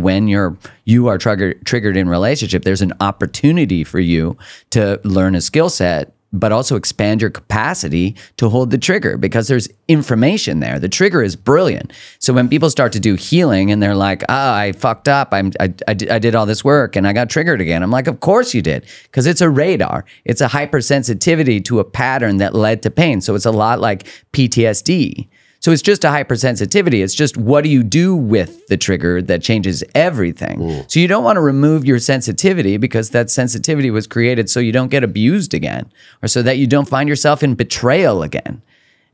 when you are triggered in relationship, there's an opportunity for you to learn a skill set, but also expand your capacity to hold the trigger because there's information there. The trigger is brilliant. So when people start to do healing and they're like, I fucked up. I did all this work and I got triggered again. I'm like, of course you did, because it's a radar. It's a hypersensitivity to a pattern that led to pain. So it's a lot like PTSD. So it's just a hypersensitivity. It's just, what do you do with the trigger that changes everything? Ooh. So you don't want to remove your sensitivity, because that sensitivity was created so you don't get abused again, or so that you don't find yourself in betrayal again.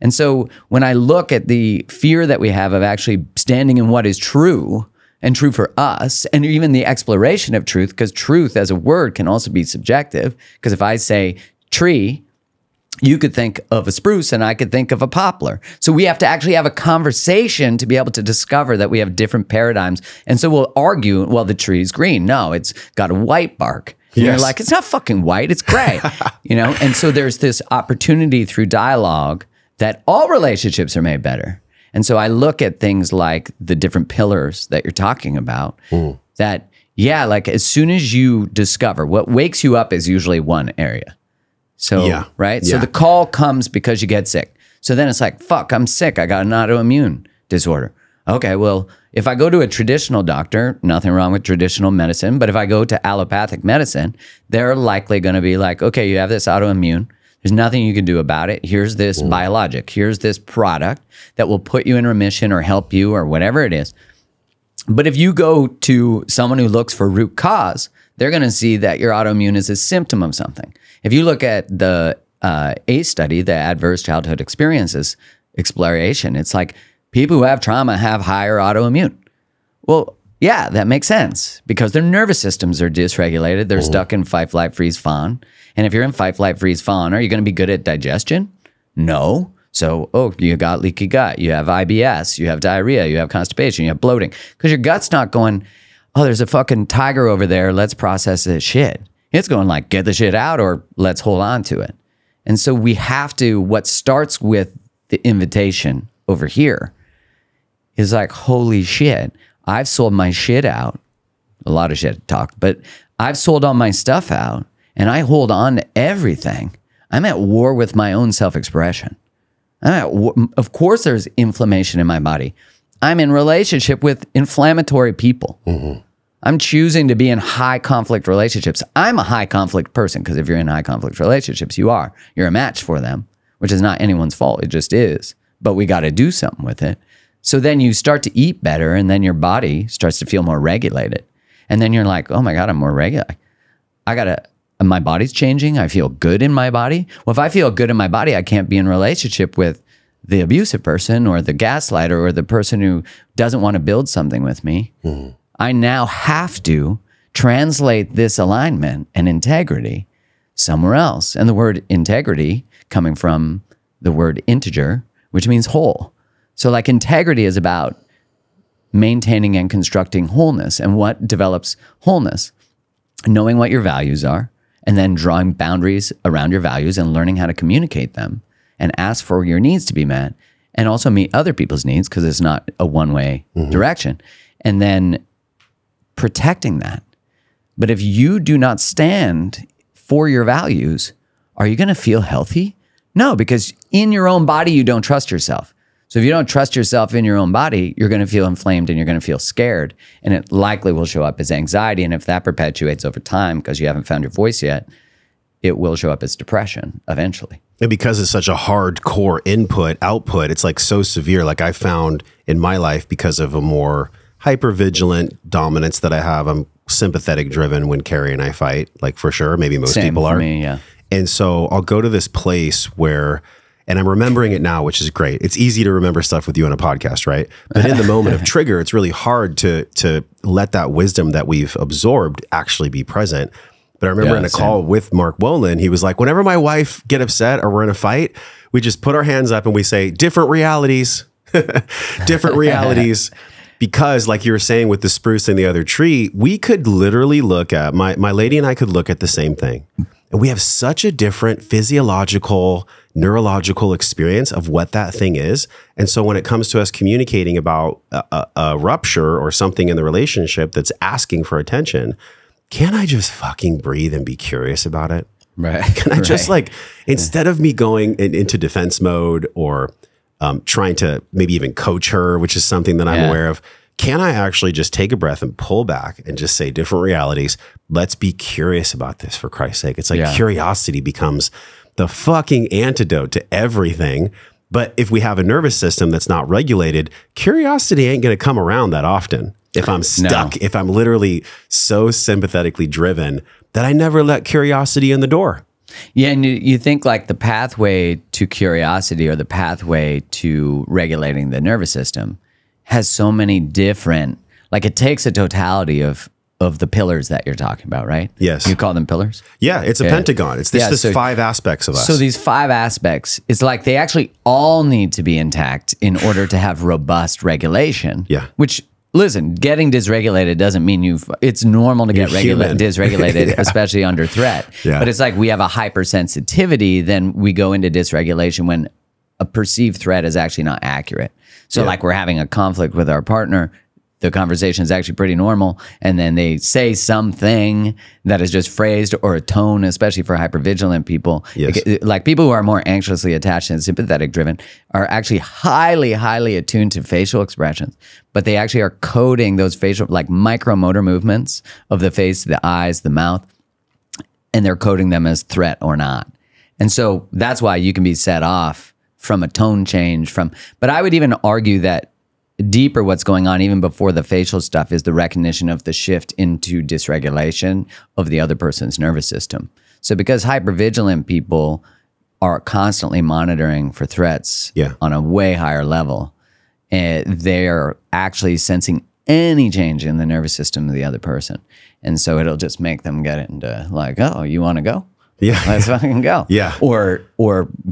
And so when I look at the fear that we have of actually standing in what is true and true for us, and even the exploration of truth, because truth as a word can also be subjective, because if I say tree, you could think of a spruce and I could think of a poplar. So we have to actually have a conversation to be able to discover that we have different paradigms. And so we'll argue, well, the tree's green. No, it's got a white bark. And you're like, it's not fucking white, it's gray. And so there's this opportunity through dialogue that all relationships are made better. And so I look at things like the different pillars that you're talking about, that, like as soon as you discover, what wakes you up is usually one area. So, right? So the call comes because you get sick. So then it's like, fuck, I'm sick. I got an autoimmune disorder. Okay, well, if I go to a traditional doctor, nothing wrong with traditional medicine, but if I go to allopathic medicine, they're likely going to be like, okay, you have this autoimmune. There's nothing you can do about it. Here's this biologic. Here's this product that will put you in remission or help you or whatever it is. But if you go to someone who looks for root cause, they're going to see that your autoimmune is a symptom of something. If you look at the ACE study, the Adverse Childhood Experiences Exploration, it's like people who have trauma have higher autoimmune. Well, yeah, that makes sense, because their nervous systems are dysregulated. They're stuck in fight, flight, freeze, fawn. And if you're in fight, flight, freeze, fawn, are you going to be good at digestion? No. So, you got leaky gut, you have IBS, you have diarrhea, you have constipation, you have bloating, because your gut's not going, there's a fucking tiger over there, let's process this shit. It's going like, get the shit out, or let's hold on to it. And so we have to, what starts with the invitation over here is like, holy shit, I've sold my shit out. A lot of shit talk, but I've sold all my stuff out and I hold on to everything. I'm at war with my own self-expression. Of course there's inflammation in my body. I'm in relationship with inflammatory people. I'm choosing to be in high conflict relationships. I'm a high conflict person, because if you're in high conflict relationships, you're a match for them, which is not anyone's fault. It just is. But we got to do something with it. So then you start to eat better, and then your body starts to feel more regulated. And then you're like, oh my God, I'm more regular. My body's changing. I feel good in my body. Well, if I feel good in my body, I can't be in relationship with the abusive person or the gaslighter or the person who doesn't want to build something with me. I now have to translate this alignment and integrity somewhere else. And the word integrity coming from the word integer, which means whole. So like integrity is about maintaining and constructing wholeness. And what develops wholeness? Knowing what your values are, and then drawing boundaries around your values and learning how to communicate them and ask for your needs to be met, and also meet other people's needs, because it's not a one-way direction. And then protecting that. But if you do not stand for your values, are you going to feel healthy? No, because in your own body, you don't trust yourself. So if you don't trust yourself in your own body, you're going to feel inflamed and you're going to feel scared. And it likely will show up as anxiety. And if that perpetuates over time because you haven't found your voice yet, it will show up as depression eventually. And because it's such a hardcore output, it's like so severe. Like I found in my life, because of a more hypervigilant dominance that I have, I'm sympathetic driven when Carrie and I fight, like for sure. Maybe most people are. Me, yeah. And so I'll go to this place where, and I'm remembering it now, which is great. It's easy to remember stuff with you on a podcast, right? But in the moment of trigger, it's really hard to let that wisdom that we've absorbed actually be present. But I remember in a call with Mark Wolin, he was like, whenever my wife get upset or we're in a fight, we just put our hands up and we say, different realities, different realities. Because like you were saying with the spruce and the other tree, we could literally look at, my lady and I could look at the same thing. And we have such a different physiological, neurological experience of what that thing is. And so when it comes to us communicating about a rupture or something in the relationship that's asking for attention, can I just fucking breathe and be curious about it? Right. Can I just like, instead of me going into defense mode or trying to maybe even coach her, which is something that I'm aware of, can I actually just take a breath and pull back and just say different realities? Let's be curious about this, for Christ's sake. It's like curiosity becomes the fucking antidote to everything. But if we have a nervous system that's not regulated, curiosity ain't going to come around that often. If I'm stuck, if I'm literally so sympathetically driven that I never let curiosity in the door. Yeah, and you think like the pathway to curiosity or the pathway to regulating the nervous system has so many different, like it takes a totality of the pillars that you're talking about, right? Yes. You call them pillars? Yeah, it's a pentagon. It's this so 5 aspects of us. So these 5 aspects, it's like they actually all need to be intact in order to have robust regulation. Yeah. Which, listen, getting dysregulated doesn't mean it's normal to get dysregulated, especially under threat. Yeah. But it's like we have a hypersensitivity, then we go into dysregulation when a perceived threat is actually not accurate. So like we're having a conflict with our partner, the conversation is actually pretty normal, and then they say something that is just phrased, or a tone, especially for hypervigilant people. Yes. Like people who are more anxiously attached and sympathetic driven are actually highly, highly attuned to facial expressions, but they actually are coding those facial, like micromotor movements of the face, the eyes, the mouth, and they're coding them as threat or not. And so that's why you can be set off from a tone change but I would even argue that deeper what's going on even before the facial stuff is the recognition of the shift into dysregulation of the other person's nervous system. So because hypervigilant people are constantly monitoring for threats on a way higher level, and they're actually sensing any change in the nervous system of the other person. And so it'll just make them get into like, oh, you want to go? Yeah. Let's fucking go. Yeah. Or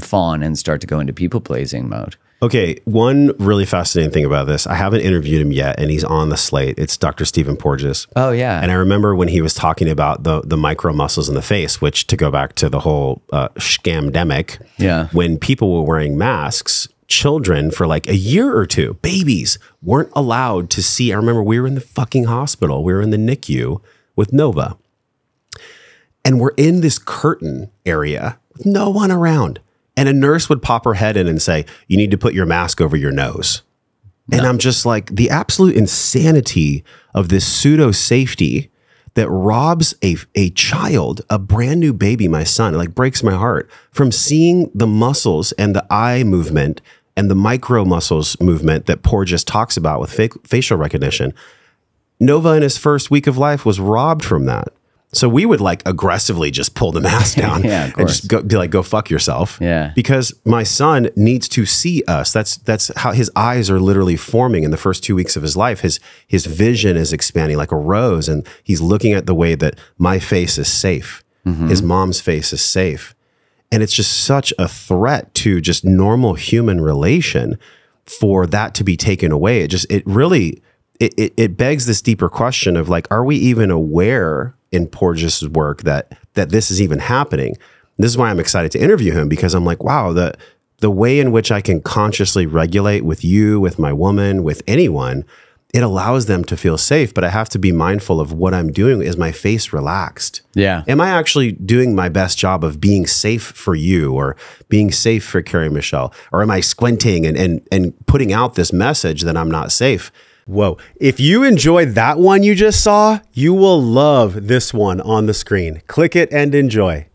fawn and start to go into people-pleasing mode. Okay, one really fascinating thing about this, I haven't interviewed him yet, and he's on the slate. It's Dr. Stephen Porges. Oh, yeah. And I remember when he was talking about the micro muscles in the face, which, to go back to the whole scamdemic, when people were wearing masks, children for like a year or two, babies, weren't allowed to see. I remember we were in the fucking hospital. We were in the NICU with Nova. And we're in this curtain area with no one around. And a nurse would pop her head in and say, you need to put your mask over your nose. No. And I'm just like, the absolute insanity of this pseudo safety that robs a child, a brand new baby, my son, it like breaks my heart, from seeing the muscles and the eye movement and the micro muscles movement that Porges talks about with facial recognition. Nova in his first week of life was robbed from that. So we would like aggressively just pull the mask down and just be like, go fuck yourself. Yeah. Because my son needs to see us. That's how his eyes are literally forming in the first 2 weeks of his life. His vision is expanding like a rose, and he's looking at the way that my face is safe. Mm-hmm. His mom's face is safe. And it's just such a threat to just normal human relation for that to be taken away. It really begs this deeper question of like, are we even aware in Porges' work that this is even happening? This is why I'm excited to interview him, because I'm like, wow, the way in which I can consciously regulate with you, with my woman, with anyone, it allows them to feel safe. But I have to be mindful of what I'm doing. Is my face relaxed? Yeah. Am I actually doing my best job of being safe for you, or being safe for Carrie Michelle? Or am I squinting and putting out this message that I'm not safe? Whoa. If you enjoyed that one you just saw, you will love this one on the screen. Click it and enjoy.